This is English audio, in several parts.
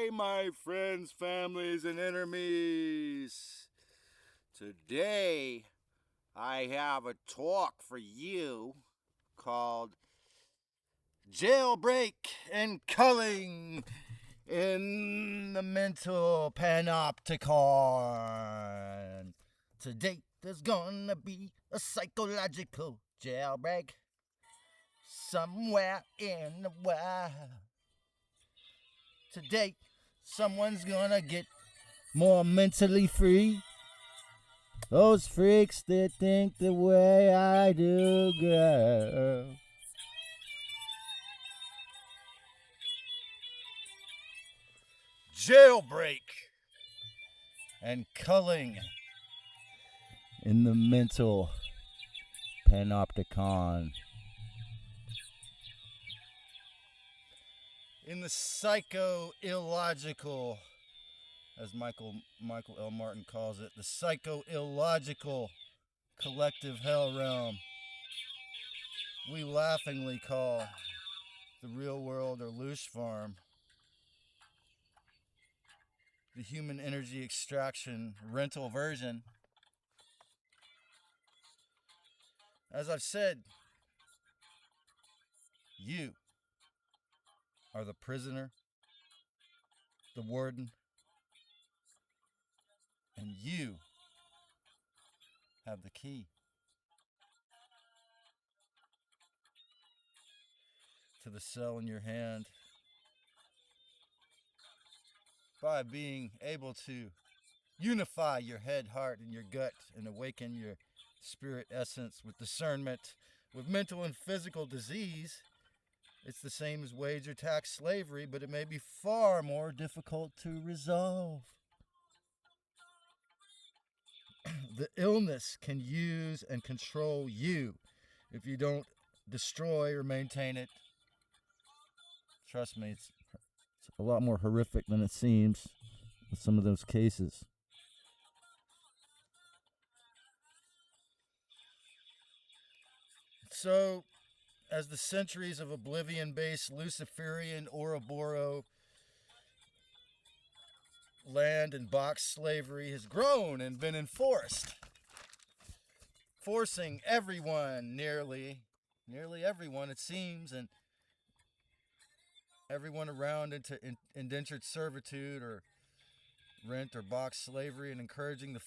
Hey, my friends, families, and enemies. Today, I have a talk for you called Jailbreak and Culling in the Mental Panopticon. Today, there's gonna be a psychological jailbreak somewhere in the world. Today, someone's gonna get more mentally free. Those freaks that think the way I do, girl. Jailbreak and culling in the mental panopticon. In the psycho-illogical, as Michael L. Martin calls it, the psycho-illogical collective hell realm we laughingly call the real world or loose farm. The human energy extraction rental version. As I've said, you are the prisoner, the warden, and you have the key to the cell in your hand. By being able to unify your head, heart, and your gut and awaken your spirit essence with discernment, with mental and physical disease, it's the same as wage or tax slavery, but it may be far more difficult to resolve. The illness can use and control you if you don't destroy or maintain it. Trust me, it's a lot more horrific than it seems with some of those cases. So, as the centuries of oblivion-based Luciferian Ouroboros land and box slavery has grown and been enforced, forcing everyone, nearly everyone it seems, and everyone around into indentured servitude or rent or box slavery, and encouraging the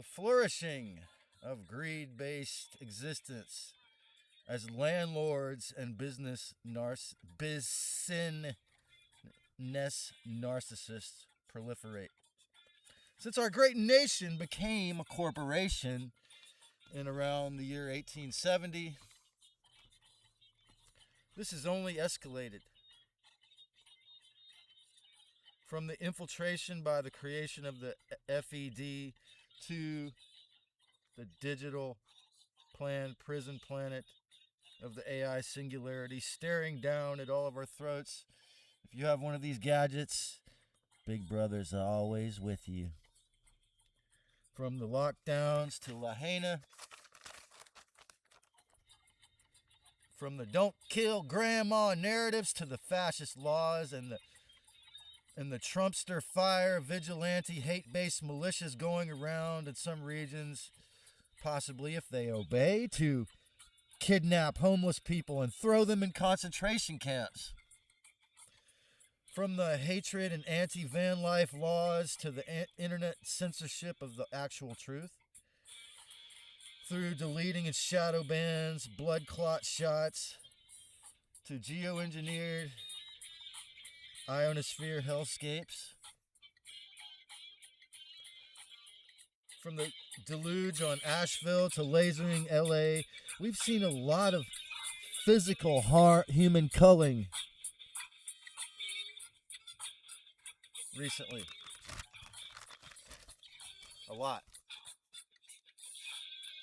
flourishing of greed-based existence as landlords and business narcissists proliferate. Since our great nation became a corporation in around the year 1870, this has only escalated. From the infiltration by the creation of the FED to the digital planned prison planet of the AI Singularity staring down at all of our throats. If you have one of these gadgets, Big Brother's always with you. From the lockdowns to Lahaina, from the don't kill grandma narratives to the fascist laws and the Trumpster fire vigilante hate-based militias going around in some regions, possibly if they obey, to kidnap homeless people and throw them in concentration camps. From the hatred and anti-van life laws to the internet censorship of the actual truth, through deleting and shadow bans, blood clot shots, to geoengineered ionosphere hellscapes. From the deluge on Asheville to lasering LA, we've seen a lot of physical human culling recently. A lot.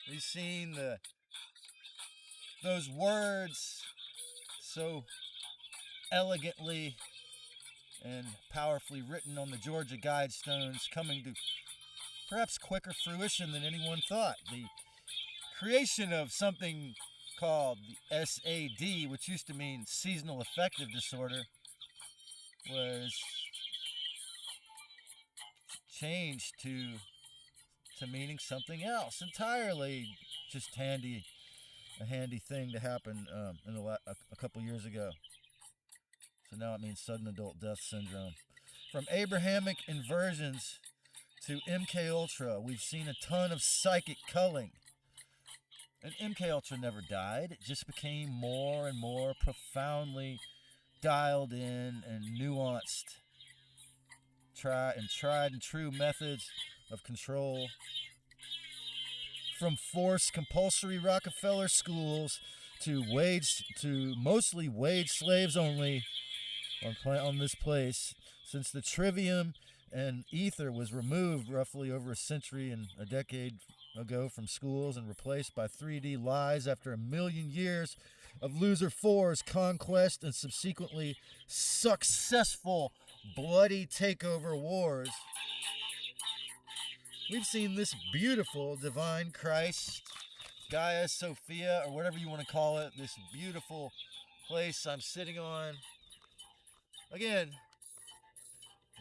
We've seen those words so elegantly and powerfully written on the Georgia Guidestones coming to perhaps quicker fruition than anyone thought. The creation of something called the SAD, which used to mean seasonal affective disorder, was changed to meaning something else entirely. Just a handy thing to happen a couple years ago. So now it means sudden adult death syndrome. From Abrahamic inversions to MK Ultra, we've seen a ton of psychic culling. And MK Ultra never died. It just became more and more profoundly dialed in and nuanced. Tried and true methods of control. From forced compulsory Rockefeller schools to mostly wage slaves only on this place, since the trivium and ether was removed roughly over a century and a decade ago from schools and replaced by 3D lies after a million years of loser fours, conquest, and subsequently successful bloody takeover wars. We've seen this beautiful divine Christ, Gaia Sophia, or whatever you want to call it, this beautiful place I'm sitting on, again,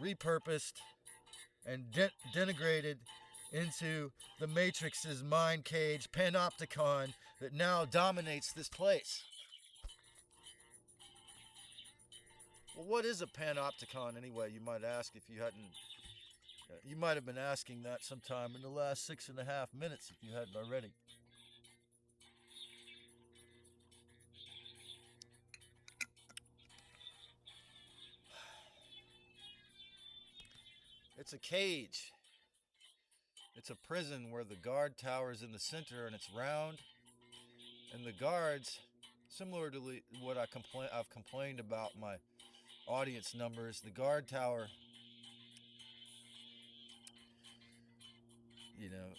repurposed and denigrated into the Matrix's mind cage, Panopticon, that now dominates this place. Well, what is a Panopticon anyway, you might ask if you hadn't. You might have been asking that sometime in the last 6.5 minutes if you hadn't already. It's a cage. It's a prison where the guard tower is in the center and it's round. And the guards, similar to what I've complained about my audience numbers, the guard tower,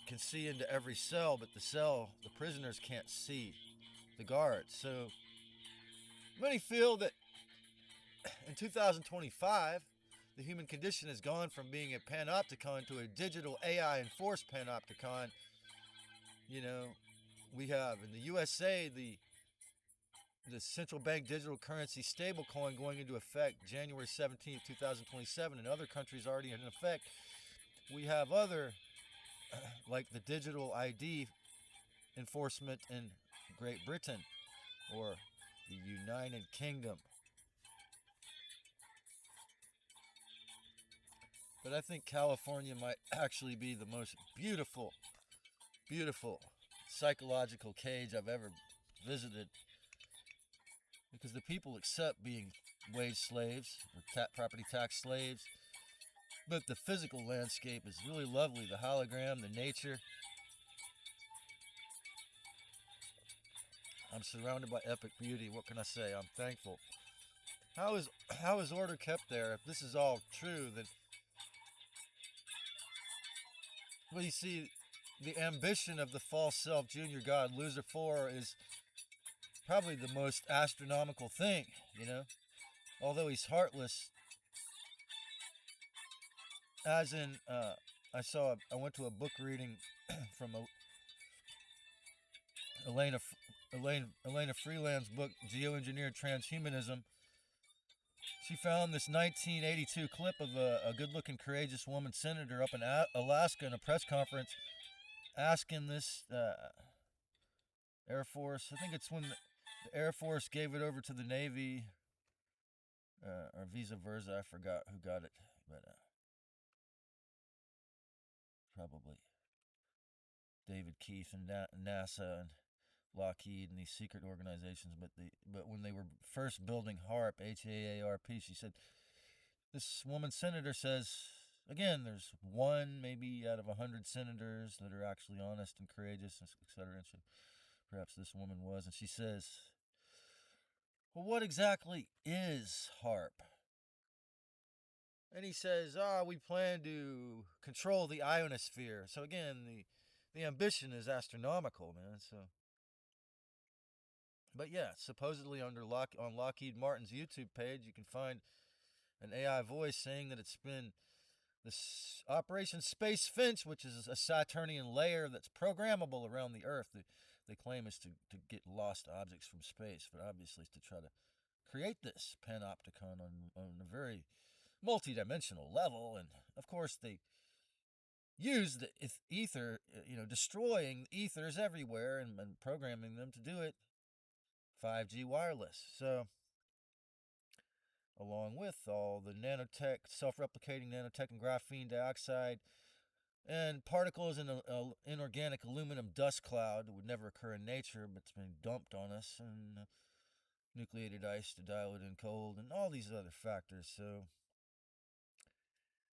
can see into every cell, but the prisoners can't see the guards. So many feel that in 2025, the human condition has gone from being a panopticon to a digital AI enforced panopticon. We have in the USA the central bank digital currency stablecoin going into effect January 17th, 2027. In other countries already in effect. We have other like the digital ID enforcement in Great Britain or the United Kingdom. But I think California might actually be the most beautiful psychological cage I've ever visited, because the people accept being wage slaves or property tax slaves. But the physical landscape is really lovely. The hologram, the nature. I'm surrounded by epic beauty. What can I say? I'm thankful. How is order kept there? If this is all true, then well, you see, the ambition of the false self, junior god, loser 4 is probably the most astronomical thing. Although he's heartless. As in, I went to a book reading from Elena Freeland's book, Geoengineered Transhumanism. She found this 1982 clip of a good-looking, courageous woman senator up in Alaska in a press conference asking this Air Force, I think it's when the Air Force gave it over to the Navy, or vice versa, I forgot who got it, but probably David Keith and NASA and Lockheed and these secret organizations. But when they were first building HAARP, HAARP, she said, this woman senator says, again, there's one maybe out of 100 senators that are actually honest and courageous, etc. And perhaps this woman was, and she says, well, what exactly is HAARP? And he says, we plan to control the ionosphere. So again, the ambition is astronomical, man. But yeah, supposedly on Lockheed Martin's YouTube page, you can find an AI voice saying that it's been this Operation Space Finch, which is a Saturnian layer that's programmable around the Earth. They claim is to get lost objects from space, but obviously it's to try to create this Panopticon on a very multidimensional level. And of course, they use the ether, destroying ethers everywhere and programming them to do it 5G wireless. So, along with all the nanotech, self-replicating nanotech and graphene dioxide, and particles in an inorganic aluminum dust cloud that would never occur in nature, but it's been dumped on us, and nucleated ice to dial it in cold, and all these other factors. So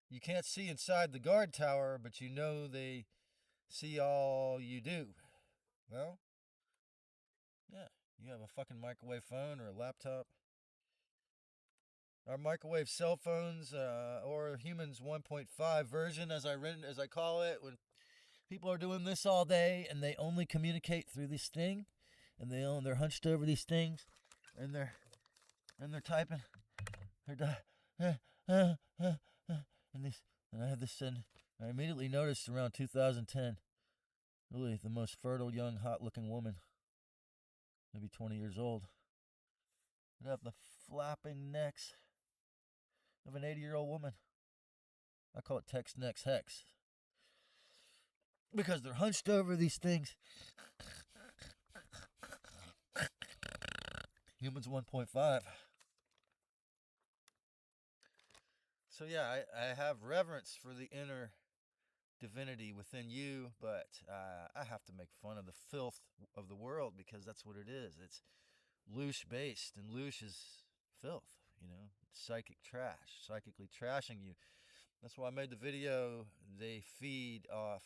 you can't see inside the guard tower, but you know they see all you do. Well, yeah, you have a fucking microwave phone or a laptop. Our microwave cell phones, or humans 1.5 version, as I call it, when people are doing this all day and they only communicate through this thing, and they're hunched over these things, and they're typing, and I had this, and I immediately noticed around 2010, really the most fertile, young, hot-looking woman, maybe 20 years old, would have the flapping necks of an 80-year-old woman. I call it text next hex, because they're hunched over these things. Humans 1.5. So yeah, I have reverence for the inner divinity within you, but I have to make fun of the filth of the world, because that's what it is. It's loosh based, and loosh is filth, psychic trash, psychically trashing you. That's why I made the video. They feed off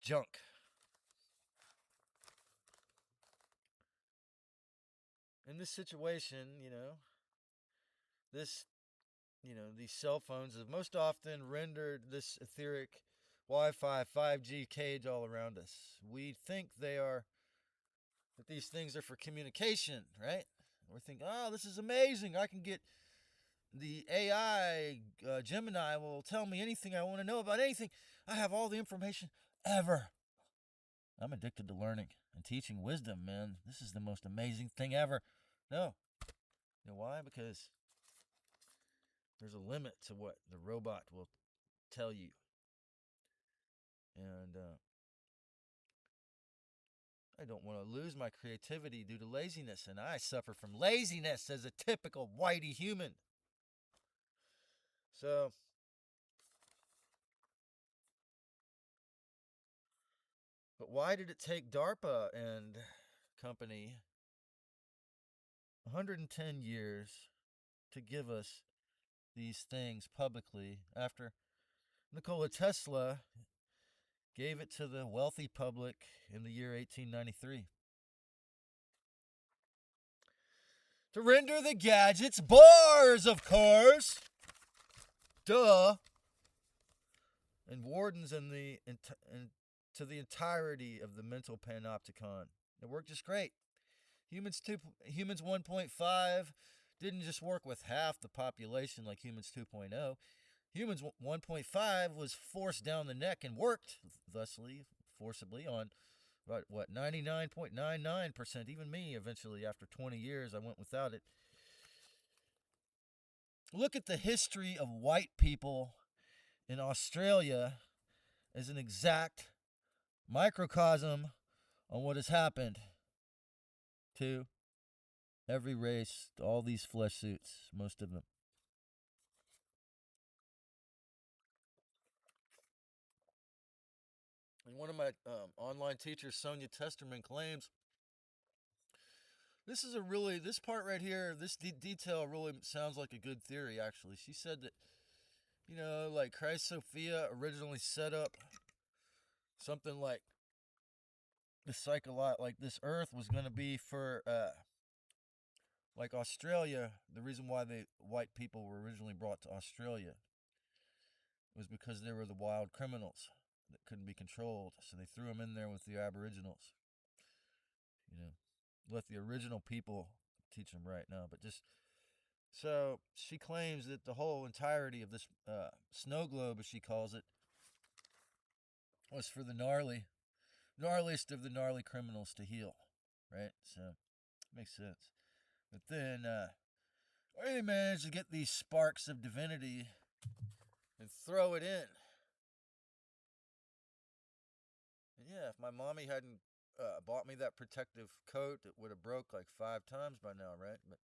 junk. In this situation, this, these cell phones have most often rendered this etheric Wi-Fi 5G cage all around us. We think that these things are for communication, right? We think, oh, this is amazing. I can get the AI, Gemini will tell me anything I want to know about anything. I have all the information ever. I'm addicted to learning and teaching wisdom, man. This is the most amazing thing ever. No. You know why? Because there's a limit to what the robot will tell you. And I don't want to lose my creativity due to laziness, and I suffer from laziness as a typical whitey human. So, but why did it take DARPA and company 110 years to give us these things publicly after Nikola Tesla gave it to the wealthy public in the year 1893? To render the gadgets bars, of course. Duh. And wardens to the entirety of the mental panopticon. It worked just great. Humans 1.5 didn't just work with half the population like Humans 2.0. Humans 1.5 was forced down the neck and worked, thusly, forcibly, on 99.99%. Even me, eventually, after 20 years, I went without it. Look at the history of white people in Australia as an exact microcosm on what has happened to every race, all these flesh suits, most of them. And one of my online teachers, Sonia Testerman, claims this part right here, this detail really sounds like a good theory, actually. She said that, like Christ Sophia originally set up something like this earth was going to be for, like Australia. The reason why white people were originally brought to Australia was because they were the wild criminals that couldn't be controlled. So they threw them in there with the Aboriginals. Let the original people teach them right now. But so she claims that the whole entirety of this snow globe, as she calls it, was for the gnarliest of the gnarly criminals to heal, right? So, makes sense. But then, they managed to get these sparks of divinity and throw it in. And yeah, if my mommy hadn't bought me that protective coat, it would have broke like 5 times by now, right? But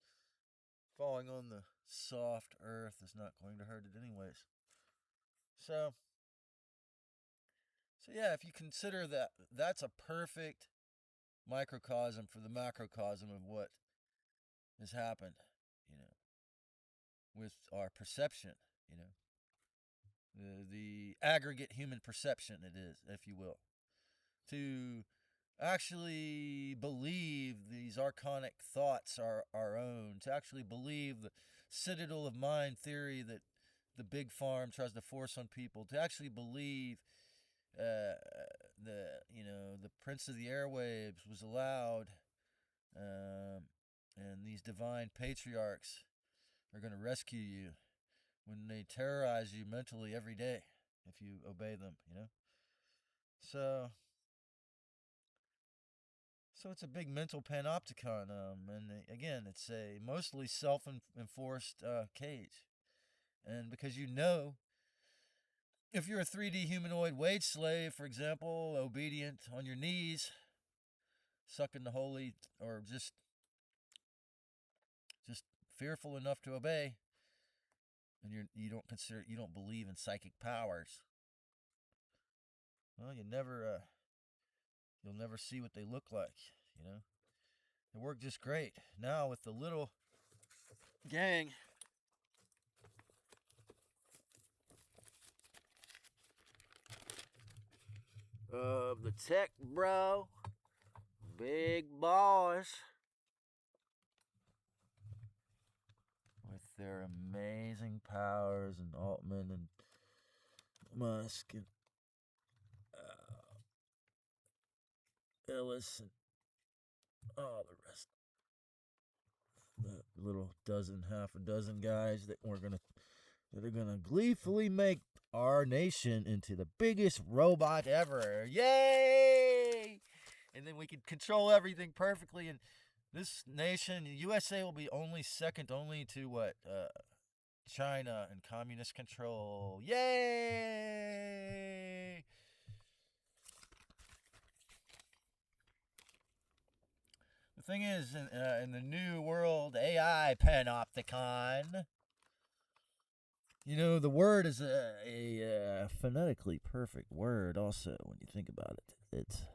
falling on the soft earth is not going to hurt it anyways. So yeah, if you consider that, that's a perfect microcosm for the macrocosm of what has happened, with our perception, the aggregate human perception, it is, if you will, to actually believe these archonic thoughts are our own, to actually believe the citadel of mind theory that the big farm tries to force on people, to actually believe the prince of the airwaves was allowed, and these divine patriarchs are going to rescue you when they terrorize you mentally every day if you obey them, So it's a big mental panopticon, and again, it's a mostly self-enforced cage. And because if you're a 3D humanoid wage slave, for example, obedient on your knees, sucking the holy, or just fearful enough to obey, and you don't believe in psychic powers, well, you'll never see what they look like, It worked just great. Now with the little gang of the tech bro, big boss, with their amazing powers, and Altman and Musk and Ellis and all the rest, the little half a dozen guys that are gonna gleefully make our nation into the biggest robot ever. Yay! And then we can control everything perfectly, and this nation, USA, will be second only to what? China and communist control. Yay! The thing is, in the new world AI Panopticon, the word is a phonetically perfect word also, when you think about it. It's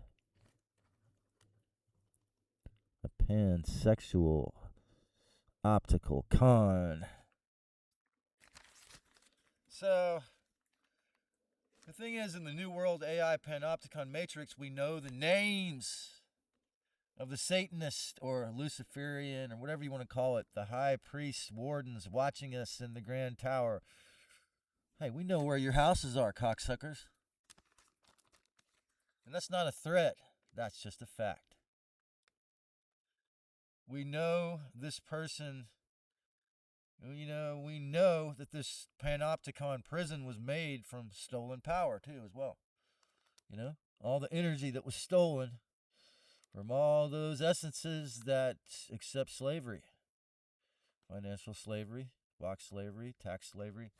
a pansexual optical con. So, the thing is, in the New World AI Panopticon Matrix, we know the names of the Satanist or Luciferian or whatever you want to call it, the high priests, wardens watching us in the Grand Tower. Hey, we know where your houses are, cocksuckers. And that's not a threat. That's just a fact. We know this person. We know that this Panopticon prison was made from stolen power, too, as well. All the energy that was stolen from all those essences that accept slavery. Financial slavery, box slavery, tax slavery.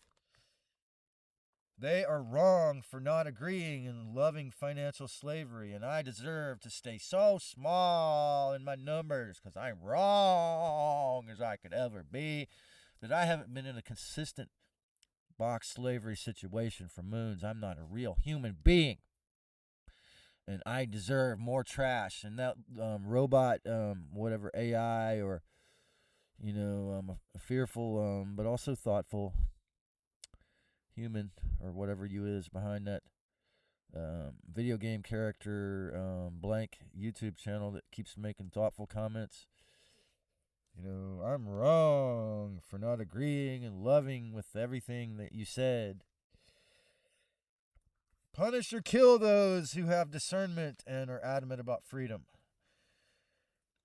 They are wrong for not agreeing and loving financial slavery, and I deserve to stay so small in my numbers because I'm wrong as I could ever be, that I haven't been in a consistent box slavery situation for moons. I'm not a real human being, and I deserve more trash. And that robot, whatever AI, or a fearful but also thoughtful human, or whatever you is behind that video game character blank YouTube channel that keeps making thoughtful comments. I'm wrong for not agreeing and loving with everything that you said. Punish or kill those who have discernment and are adamant about freedom.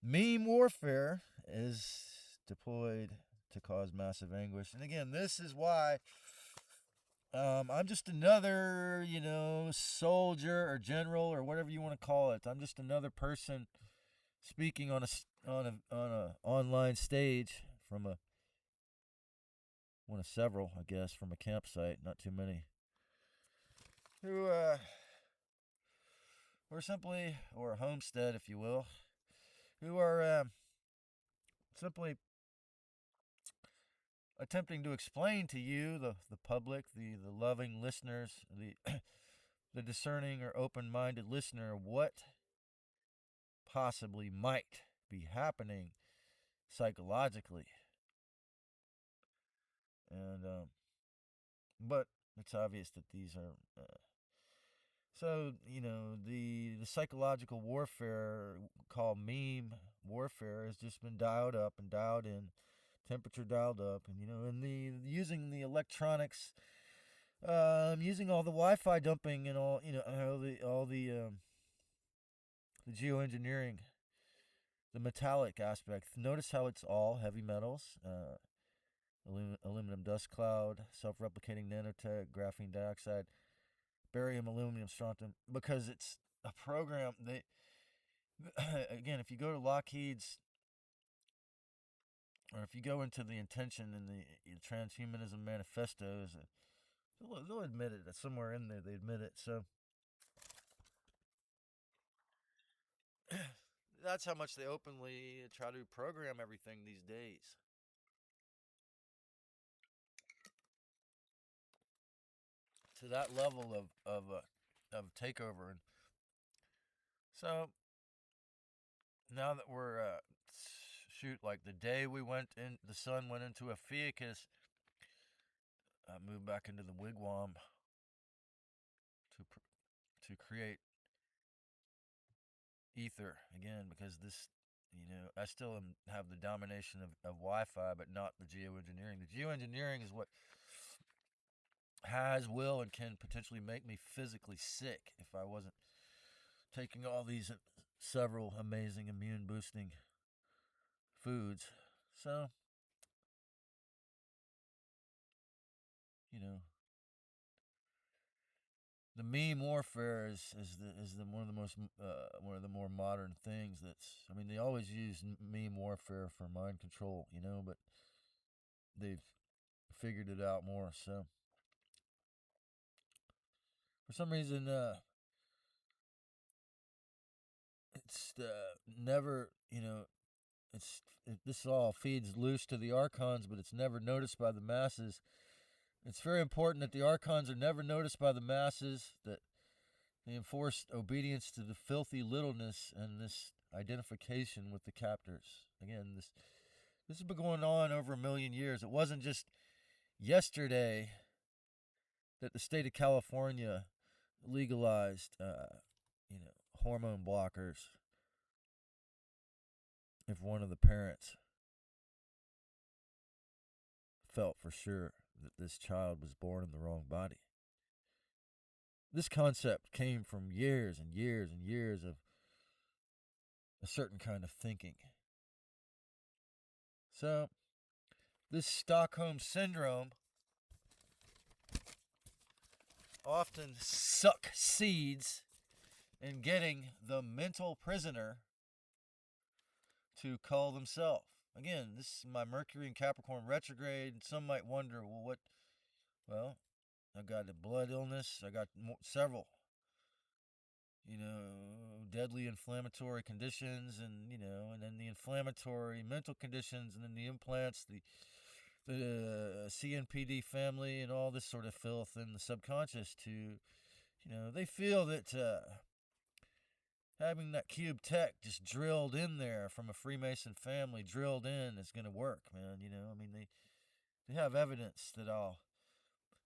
Meme warfare is deployed to cause massive anguish. And again, this is why I'm just another, soldier or general or whatever you want to call it. I'm just another person speaking on on a online stage from a one of several, I guess, from a campsite, not too many, who or simply, or a homestead, if you will, who are simply attempting to explain to you, the public, the loving listeners, the discerning or open-minded listener, what possibly might be happening psychologically. And but it's obvious that these are so, the psychological warfare called meme warfare has just been dialed up and dialed in, temperature dialed up, and and the using the electronics, using all the Wi-Fi dumping and all the geoengineering, the metallic aspect. Notice how it's all heavy metals, aluminum dust cloud, self-replicating nanotech, graphene dioxide, barium, aluminum, strontium, because it's a program. They again, if you go to Lockheed's, or if you go into the intention in the transhumanism manifestos, they'll admit it. That somewhere in there they admit it. So that's how much they openly try to program everything these days. To that level of takeover. And so now that we're shoot, like the day we went in, the sun went into a Ophiuchus, I moved back into the wigwam to create ether again, because this, I still have the domination of Wi-Fi, but not the geoengineering. The geoengineering is what will and can potentially make me physically sick if I wasn't taking all these several amazing immune boosting foods. So, you know, the meme warfare is one of the most one of the more modern things. I mean, they always use meme warfare for mind control, but they've figured it out more. So for some reason, it's never, this all feeds loose to the archons, but it's never noticed by the masses. It's very important that the archons are never noticed by the masses, that they enforced obedience to the filthy littleness and this identification with the captors. Again, this has been going on over 1,000,000 years. It wasn't just yesterday that the state of California legalized, hormone blockers if one of the parents felt for sure that this child was born in the wrong body. This concept came from years and years and years of a certain kind of thinking. So, this Stockholm syndrome often succeeds in getting the mental prisoner to call themselves. Again, this is my Mercury and Capricorn retrograde, and some might wonder, well, I got a blood illness, I got several, deadly inflammatory conditions, and then the inflammatory mental conditions, and then the implants, the CNPD family, and all this sort of filth in the subconscious they feel that having that cube tech just drilled in there from a Freemason family, drilled in, is going to work, man. I mean, they have evidence that I'll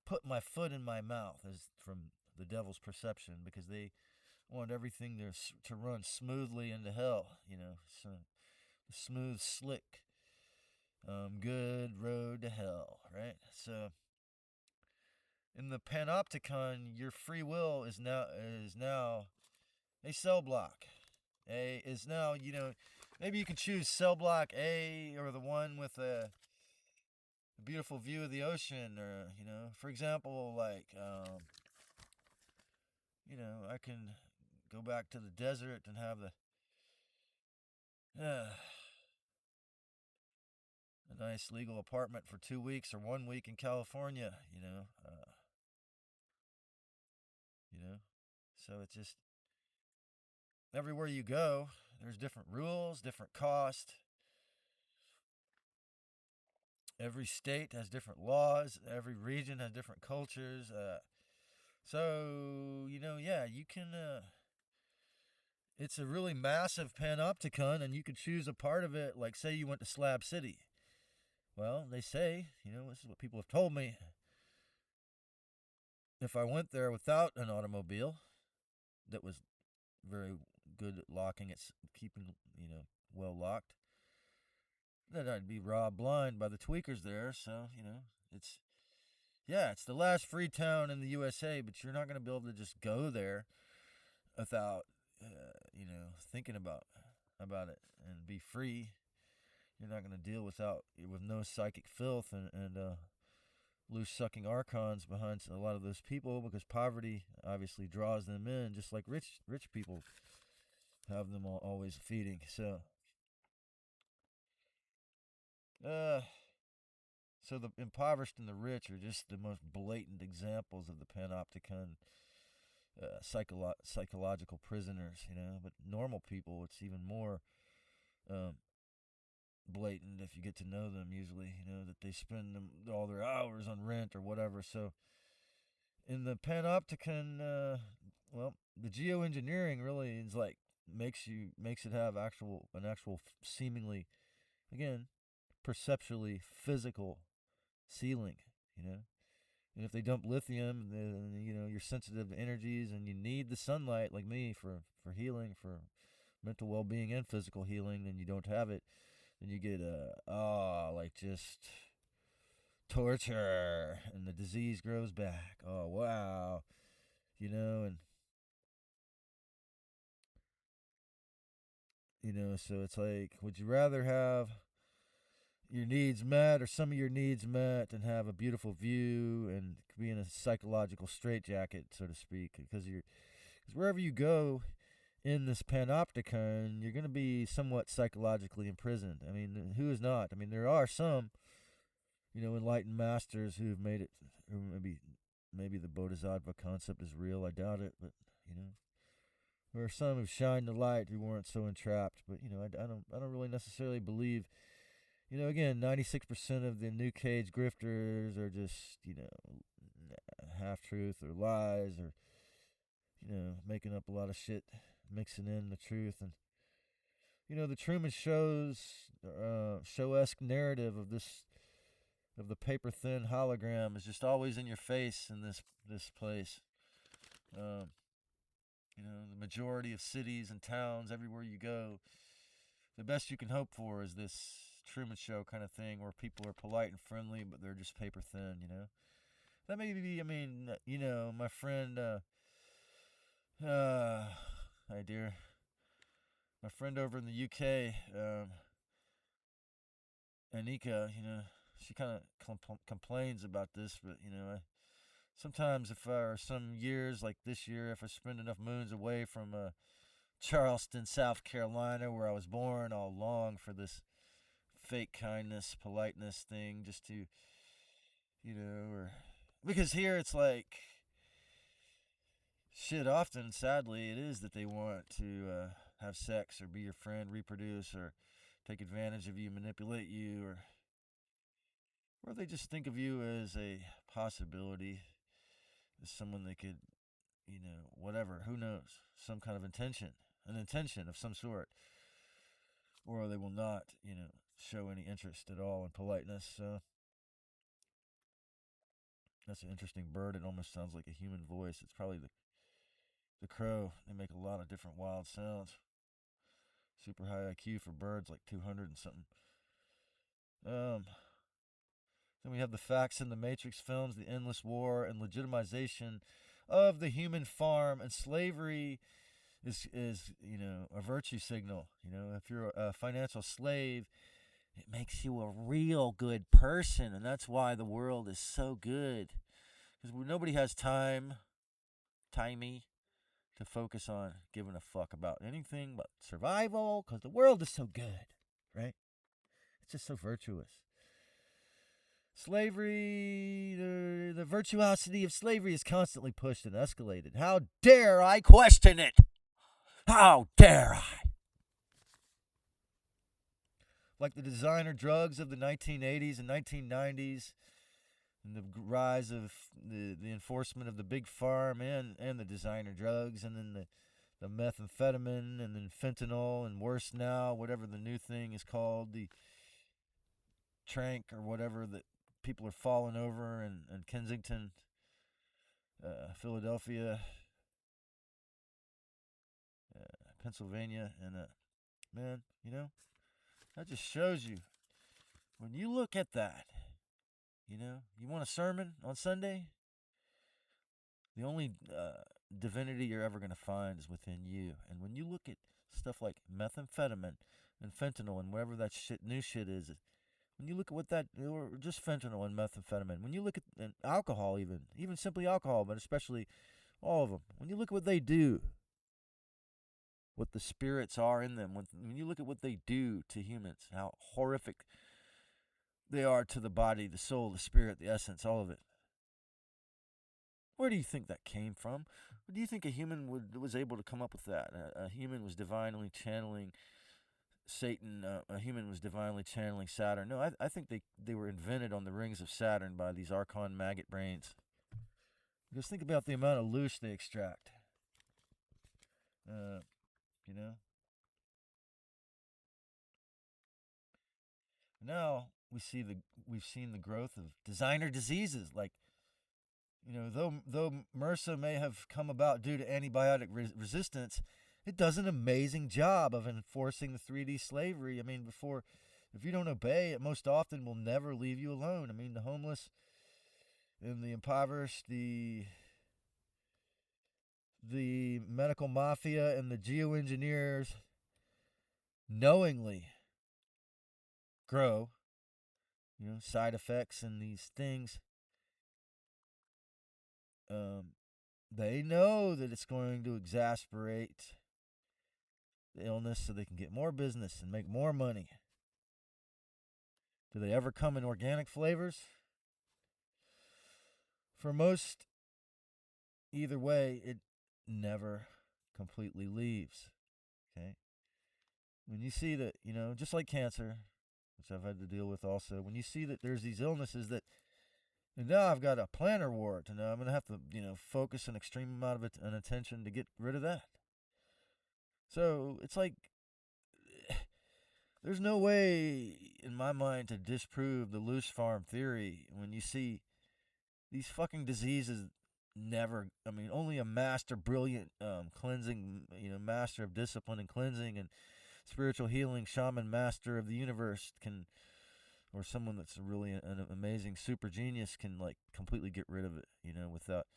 put my foot in my mouth, as from the devil's perception, because they want everything to run smoothly into hell, so smooth, slick, good road to hell, right? So in the Panopticon, your free will is now a cell block. A is now, maybe you can choose cell block A, or the one with a beautiful view of the ocean, or, for example, like, I can go back to the desert and have a nice legal apartment for 2 weeks or 1 week in California, you know. So it's just everywhere you go, there's different rules, different cost. Every state has different laws. Every region has different cultures. So yeah, you can. It's a really massive panopticon, and you could choose a part of it. Like, say you went to Slab City. Well, they say, this is what people have told me. If I went there without an automobile that was very good at locking it, keeping, well locked, then I'd be robbed blind by the tweakers there. So, it's the last free town in the USA, but you're not going to be able to just go there without, thinking about it and be free. You're not going to deal with no psychic filth and loose sucking archons behind a lot of those people, because poverty obviously draws them in, just like rich people have them always feeding. So, so the impoverished and the rich are just the most blatant examples of the Panopticon psychological prisoners, But normal people, it's even more blatant if you get to know them. Usually, that they spend all their hours on rent or whatever. So, in the Panopticon, the geoengineering really is like makes it have an actual seemingly, again, perceptually physical ceiling, And if they dump lithium, then you're sensitive to energies, and you need the sunlight, like me, for healing, for mental well-being and physical healing. Then you don't have it, then you get like just torture, and the disease grows back. Oh wow, and so it's like, would you rather have your needs met, or some of your needs met, and have a beautiful view and be in a psychological straitjacket, so to speak? Because wherever you go in this panopticon, you're going to be somewhat psychologically imprisoned. I mean, who is not? I mean, there are some, enlightened masters who've made it, or maybe the bodhisattva concept is real. I doubt it, but there are some who shined the light who weren't so entrapped. But I don't really necessarily believe. Again, 96% of the New Cage grifters are just, half truth or lies, or, making up a lot of shit, mixing in the truth. And, the Truman show-esque narrative of the paper thin hologram is just always in your face in this place. The majority of cities and towns, everywhere you go, the best you can hope for is this Truman Show kind of thing, where people are polite and friendly, but they're just paper thin, That may be, my friend, hi dear, my friend over in the UK, Anika, she kind of complains about this, but, sometimes some years, like this year, if I spend enough moons away from Charleston, South Carolina, where I was born, I'll long for this fake kindness, politeness thing, just to, or because here it's like shit. Often, sadly, it is that they want to have sex or be your friend, reproduce, or take advantage of you, manipulate you, or they just think of you as a possibility, as someone they could, whatever, who knows, some kind of an intention of some sort, or they will not, show any interest at all in politeness. So that's an interesting bird. It almost sounds like a human voice. It's probably the crow. They make a lot of different wild sounds. Super high IQ for birds, like 200 and something. Then we have the facts in the Matrix films, the endless war and legitimization of the human farm, and slavery is a virtue signal. If you're a financial slave, it makes you a real good person, and that's why the world is so good. Because nobody has timey, to focus on giving a fuck about anything but survival, because the world is so good, right? It's just so virtuous. Slavery, the virtuosity of slavery is constantly pushed and escalated. How dare I question it? How dare I? Like the designer drugs of the 1980s and 1990s, and the rise of the enforcement of the big farm and the designer drugs, and then the methamphetamine, and then fentanyl, and worse now, whatever the new thing is called, the trank or whatever that people are falling over in Kensington, Philadelphia, Pennsylvania, and man, that just shows you when you look at that. You want a sermon on Sunday? The only divinity you're ever going to find is within you. And when you look at stuff like methamphetamine and fentanyl and whatever that new shit is, when you look at what that, or just fentanyl and methamphetamine, when you look at alcohol, even simply alcohol, but especially all of them, when you look at what they do, what the spirits are in them, when you look at what they do to humans, how horrific they are to the body, the soul, the spirit, the essence, all of it. Where do you think that came from? Do you think a human was able to come up with that? A human was divinely channeling Satan. A human was divinely channeling Saturn. No, I think they were invented on the rings of Saturn by these archon maggot brains. Because think about the amount of loose they extract. You know? Now we've seen the growth of designer diseases like, though MRSA may have come about due to antibiotic resistance, it does an amazing job of enforcing the 3D slavery. I mean, if you don't obey, it most often will never leave you alone. I mean, the homeless and the impoverished, the medical mafia and the geoengineers knowingly grow, side effects and these things. They know that it's going to exasperate the illness so they can get more business and make more money. Do they ever come in organic flavors? For most, either way, it never completely leaves. Okay? When you see that, just like cancer, which I've had to deal with also, when you see that there's these illnesses that, and now I've got a plantar wart, and now I'm going to have to, focus an extreme amount of an attention to get rid of that. So it's like, there's no way in my mind to disprove the loose farm theory when you see these fucking diseases only a master, brilliant, cleansing, master of discipline and cleansing and spiritual healing, shaman master of the universe or someone that's really an amazing super genius can like completely get rid of it, without,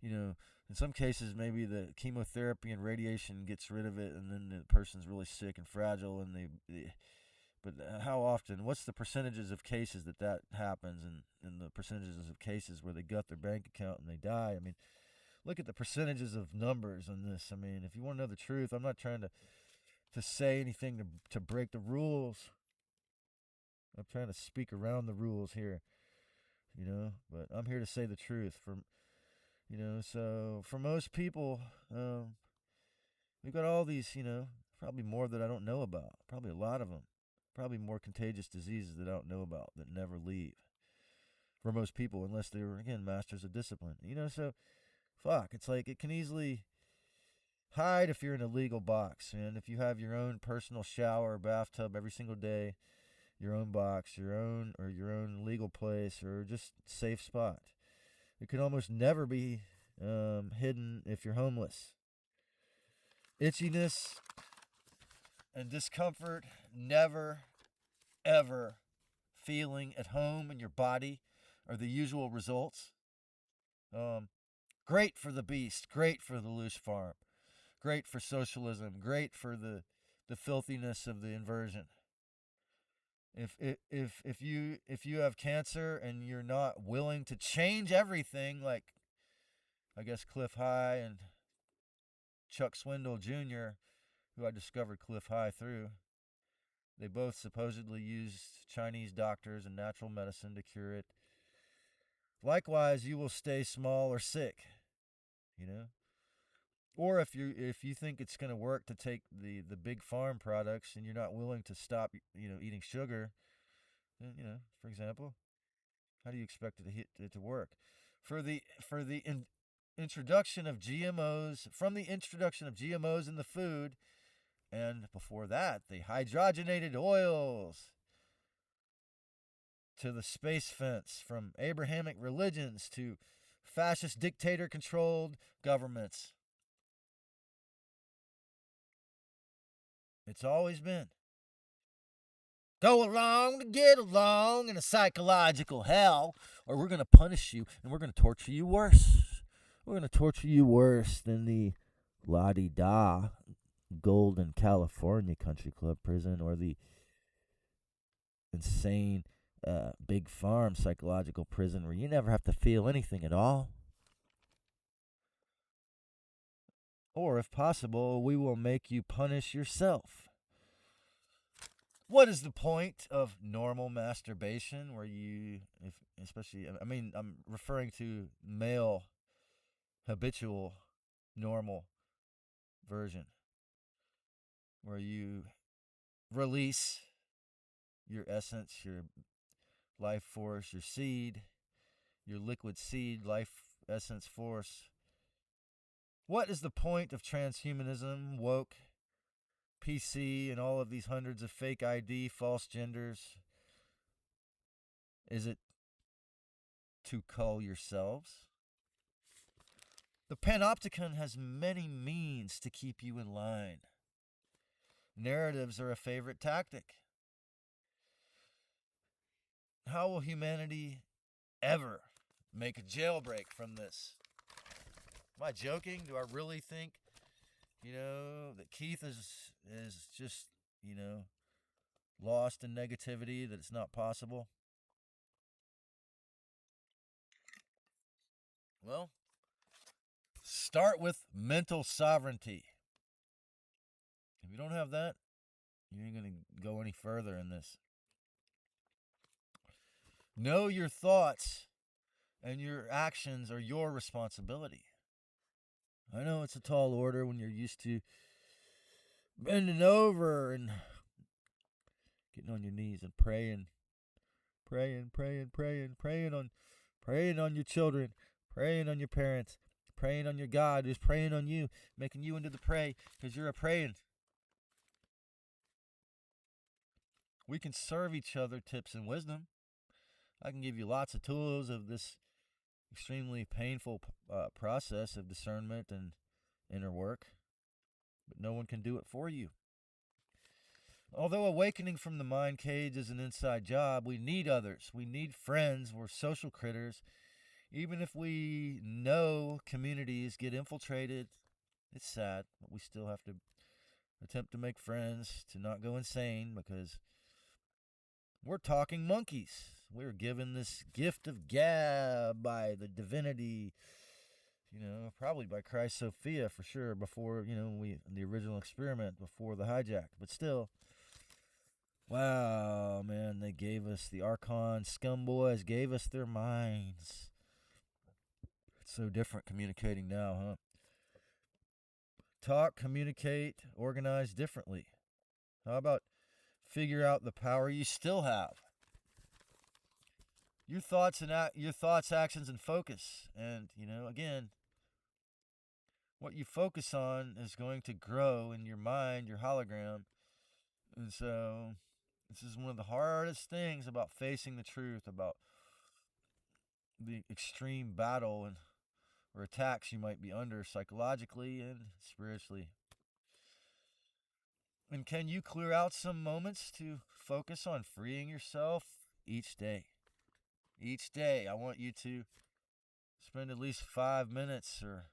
in some cases maybe the chemotherapy and radiation gets rid of it, and then the person's really sick and fragile, and but how often, what's the percentages of cases that happens, and the percentages of cases where they gut their bank account and they die? I mean, look at the percentages of numbers on this. I mean, if you want to know the truth, I'm not trying to say anything to break the rules. I'm trying to speak around the rules here, but I'm here to say the truth. So for most people, we've got all these, probably more that I don't know about, probably a lot of them, probably more contagious diseases that I don't know about that never leave for most people, unless they were, again, masters of discipline, so fuck, it's like it can easily hide if you're in a legal box, and if you have your own personal shower or bathtub every single day, your own box, your own legal place, or just safe spot. It can almost never be hidden if you're homeless. Itchiness and discomfort, never, ever feeling at home in your body are the usual results. Great for the beast, great for the loose farm, great for socialism, great for the filthiness of the inversion. If you have cancer and you're not willing to change everything, like I guess Cliff High and Chuck Swindoll Jr., who I discovered Cliff High through, They both supposedly used Chinese doctors and natural medicine to cure it. Likewise, you will stay small or sick, you know. Or if you think it's going to work to take the big farm products and you're not willing to stop, eating sugar, then, for example, how do you expect it to work? For the introduction of GMOs, from the introduction of GMOs in the food, and before that, the hydrogenated oils, to the space fence, from Abrahamic religions to fascist dictator controlled governments. It's always been go along to get along in a psychological hell, or we're going to punish you and we're going to torture you worse. We're going to torture you worse than the la-di-da Golden California Country Club prison, or the insane big farm psychological prison where you never have to feel anything at all. Or, if possible, we will make you punish yourself. What is the point of normal masturbation where I'm referring to male, habitual, normal version, where you release your essence, your life force, your seed, your liquid seed, life essence force. What is the point of transhumanism, woke, PC, and all of these hundreds of fake ID, false genders? Is it to cull yourselves? The Panopticon has many means to keep you in line. Narratives are a favorite tactic. How will humanity ever make a jailbreak from this? Am I joking? Do I really think, that Keith is just, lost in negativity, that it's not possible? Well, start with mental sovereignty. If you don't have that, you ain't going to go any further in this. Know your thoughts and your actions are your responsibility. I know it's a tall order when you're used to bending over and getting on your knees and praying on your children, praying on your parents, praying on your God who's praying on you, making you into the prey because you're a praying. We can serve each other tips and wisdom. I can give you lots of tools of this extremely painful process of discernment and inner work, but no one can do it for you. Although awakening from the mind cage is an inside job, we need others. We need friends. We're social critters. Even if we know communities get infiltrated, it's sad, but we still have to attempt to make friends, to not go insane, because we're talking monkeys. We're given this gift of gab by the divinity, probably by Christ Sophia for sure, before, the original experiment, before the hijack. But still, wow, man, they gave us, the Archon scumboys gave us their minds. It's so different communicating now, huh? Talk, communicate, organize differently. How about figure out the power you still have? Your thoughts, actions, and focus. And, again, what you focus on is going to grow in your mind, your hologram. And so this is one of the hardest things about facing the truth, about the extreme battle or attacks you might be under psychologically and spiritually. And can you clear out some moments to focus on freeing yourself each day? Each day, I want you to spend at least 5 minutes or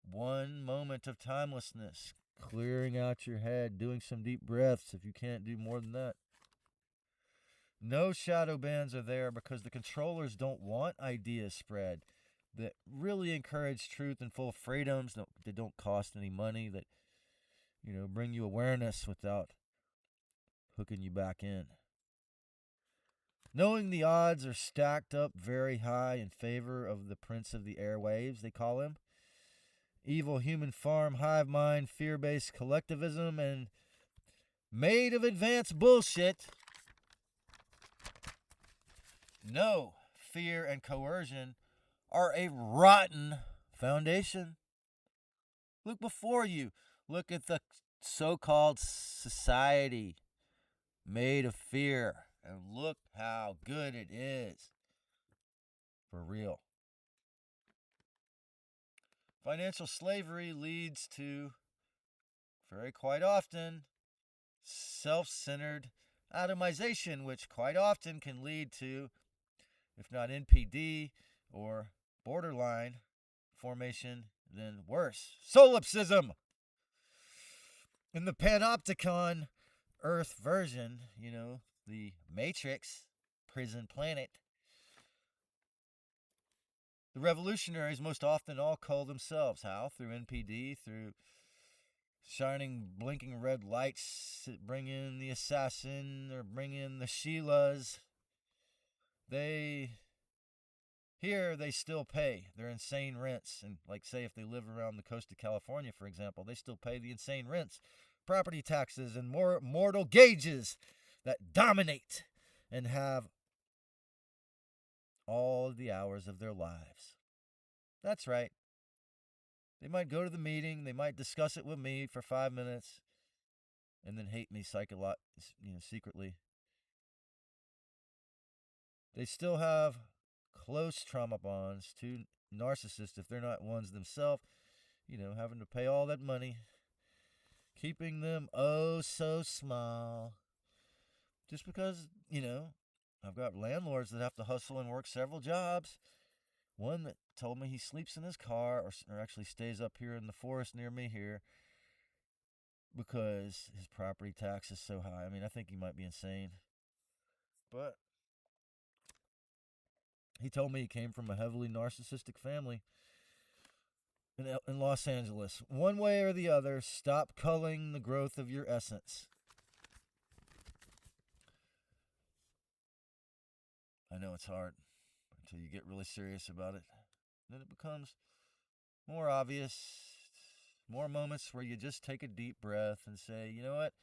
one moment of timelessness, clearing out your head, doing some deep breaths if you can't do more than that. No shadow bans are there because the controllers don't want ideas spread that really encourage truth and full freedoms, that don't cost any money, that, bring you awareness without hooking you back in. Knowing the odds are stacked up very high in favor of the prince of the airwaves, they call him. Evil human farm, hive mind, fear-based collectivism, and made of advanced bullshit. No, fear and coercion are a rotten foundation. Look before you. Look at the so-called society made of fear. And look how good it is. For real. Financial slavery leads to, very quite often, self-centered atomization, which quite often can lead to, if not NPD or borderline formation, then worse, solipsism. In the Panopticon Earth version, the Matrix prison planet, the revolutionaries most often all call themselves. How? Through NPD, through shining, blinking red lights that bring in the assassin or bring in the Sheilas. Here they still pay their insane rents. And like, say, if they live around the coast of California, for example, they still pay the insane rents, property taxes, and more mortal gauges that dominate and have all the hours of their lives. That's right. They might go to the meeting, they might discuss it with me for 5 minutes, and then hate me secretly. They still have close trauma bonds to narcissists if they're not ones themselves, having to pay all that money, keeping them oh so small. Just because, I've got landlords that have to hustle and work several jobs. One that told me he sleeps in his car or actually stays up here in the forest near me here because his property tax is so high. I mean, I think he might be insane. But he told me he came from a heavily narcissistic family in Los Angeles. One way or the other, stop culling the growth of your essence. I know it's hard until you get really serious about it. Then it becomes more obvious, more moments where you just take a deep breath and say, you know what?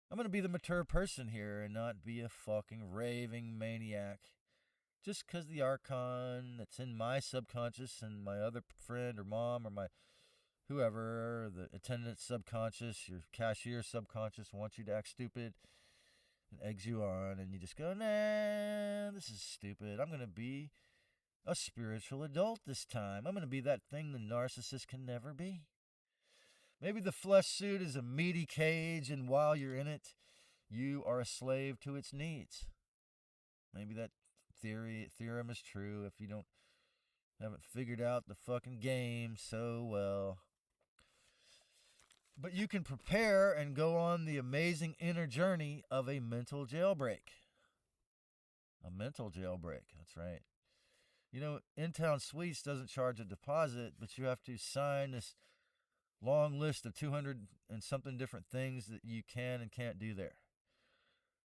I'm going to be the mature person here and not be a fucking raving maniac. Just because the archon that's in my subconscious and my other friend or mom or my whoever, the attendant subconscious, your cashier subconscious wants you to act stupid and eggs you on, and you just go, nah, this is stupid. I'm going to be a spiritual adult this time. I'm going to be that thing the narcissist can never be. Maybe the flesh suit is a meaty cage, and while you're in it, you are a slave to its needs. Maybe that theorem is true if you haven't figured out the fucking game so well. But you can prepare and go on the amazing inner journey of a mental jailbreak. A mental jailbreak, that's right. In-town suites doesn't charge a deposit, but you have to sign this long list of 200 and something different things that you can and can't do there.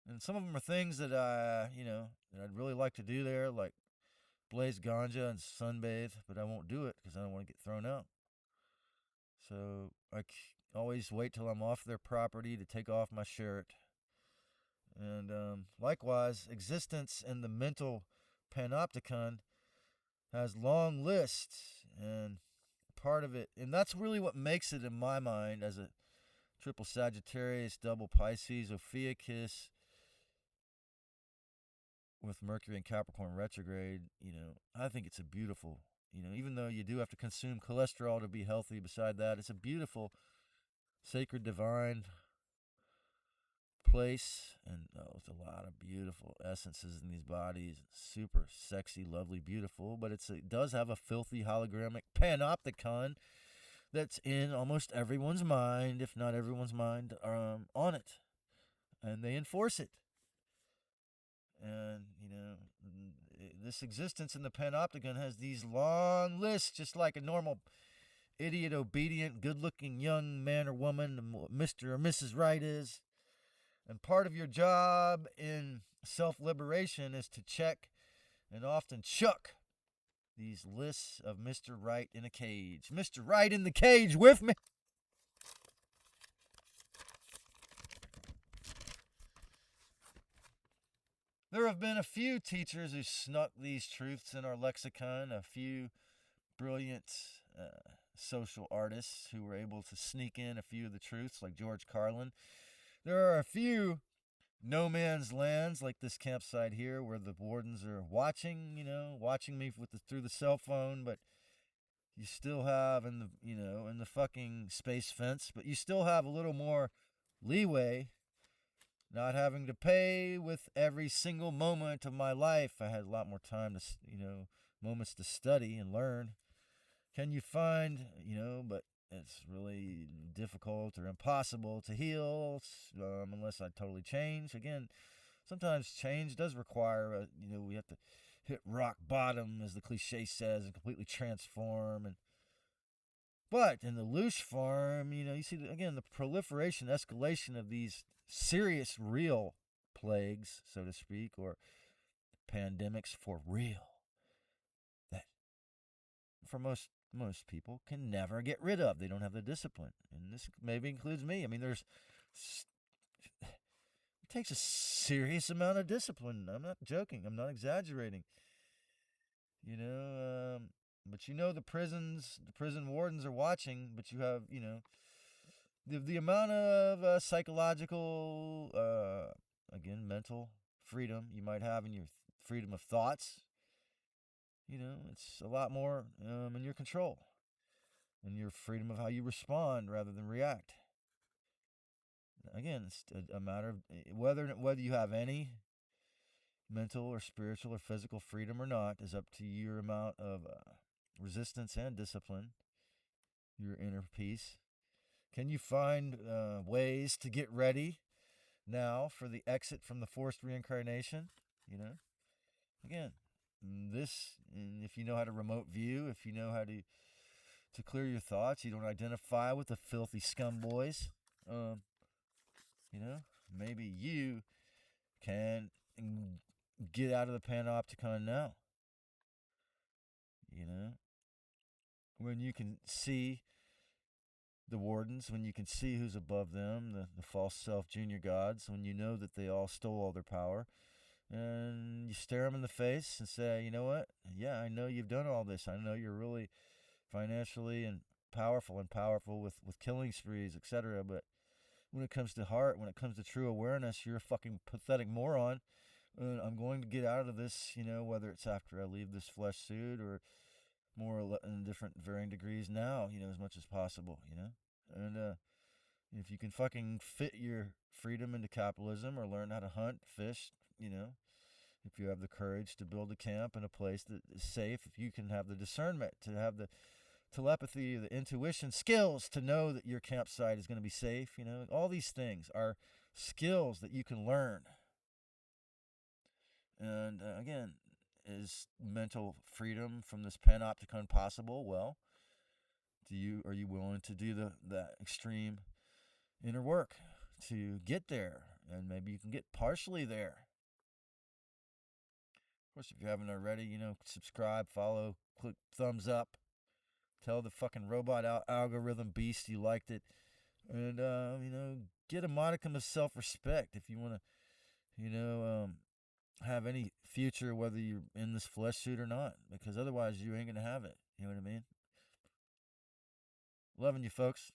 And some of them are things that that I'd really like to do there, like blaze ganja and sunbathe, but I won't do it because I don't want to get thrown out. So I always wait till I'm off their property to take off my shirt. And likewise, existence in the mental Panopticon has long lists, and part of it, and that's really what makes it in my mind as a triple Sagittarius, double Pisces, Ophiuchus with Mercury and Capricorn retrograde. I think it's a beautiful, even though you do have to consume cholesterol to be healthy, beside that, it's a beautiful, sacred, divine place, and there's a lot of beautiful essences in these bodies. Super sexy, lovely, beautiful, but it does have a filthy hologrammic Panopticon that's in almost everyone's mind, if not everyone's mind, on it, and they enforce it. And this existence in the Panopticon has these long lists, just like a normal idiot, obedient, good-looking young man or woman, Mr. or Mrs. Right is. And part of your job in self-liberation is to check and often chuck these lists of Mr. Right in a cage. Mr. Right in the cage with me. There have been a few teachers who snuck these truths in our lexicon, a few brilliant social artists who were able to sneak in a few of the truths, like George Carlin. There are a few no man's lands, like this campsite here, where the wardens are watching me through the cell phone, but you still have in the fucking space fence, but you still have a little more leeway, not having to pay with every single moment of my life. I had a lot more time to, moments to study and learn. Can you find, but it's really difficult or impossible to heal unless I totally change. Again, sometimes change does require, we have to hit rock bottom, as the cliche says, and completely transform. But in the Loosh farm, you see, again, the proliferation, escalation of these serious, real plagues, so to speak, or pandemics for real, that for most people can never get rid of. They don't have the discipline. And this maybe includes me. I mean, it takes a serious amount of discipline. I'm not joking. I'm not exaggerating. But the prison wardens are watching, but you have, the amount of psychological, again, mental freedom you might have in your freedom of thoughts. It's a lot more in your control, and your freedom of how you respond rather than react. Again, it's a matter of whether you have any mental or spiritual or physical freedom or not is up to your amount of resistance and discipline, your inner peace. Can you find ways to get ready now for the exit from the forced reincarnation? Again, if you know how to remote view, if you know how to clear your thoughts, you don't identify with the filthy scum boys. Maybe you can get out of the Panopticon now. When you can see the wardens, when you can see who's above them, the false self junior gods, when you know that they all stole all their power, and you stare them in the face and say, you know what? Yeah, I know you've done all this. I know you're really financially and powerful with killing sprees, etc. But when it comes to heart, when it comes to true awareness, you're a fucking pathetic moron. I'm going to get out of this, whether it's after I leave this flesh suit or more in different varying degrees now, as much as possible, And if you can fucking fit your freedom into capitalism, or learn how to hunt, fish, if you have the courage to build a camp in a place that is safe, if you can have the discernment, to have the telepathy, the intuition skills to know that your campsite is going to be safe, all these things are skills that you can learn. And again, is mental freedom from this Panopticon possible? Well, are you willing to do that extreme inner work to get there? And maybe you can get partially there. Of course, if you haven't already, subscribe, follow, click thumbs up, tell the fucking robot algorithm beast you liked it, and get a modicum of self-respect if you want to, have any future, whether you're in this flesh suit or not, because otherwise you ain't gonna have it. You know what I mean? Loving you, folks.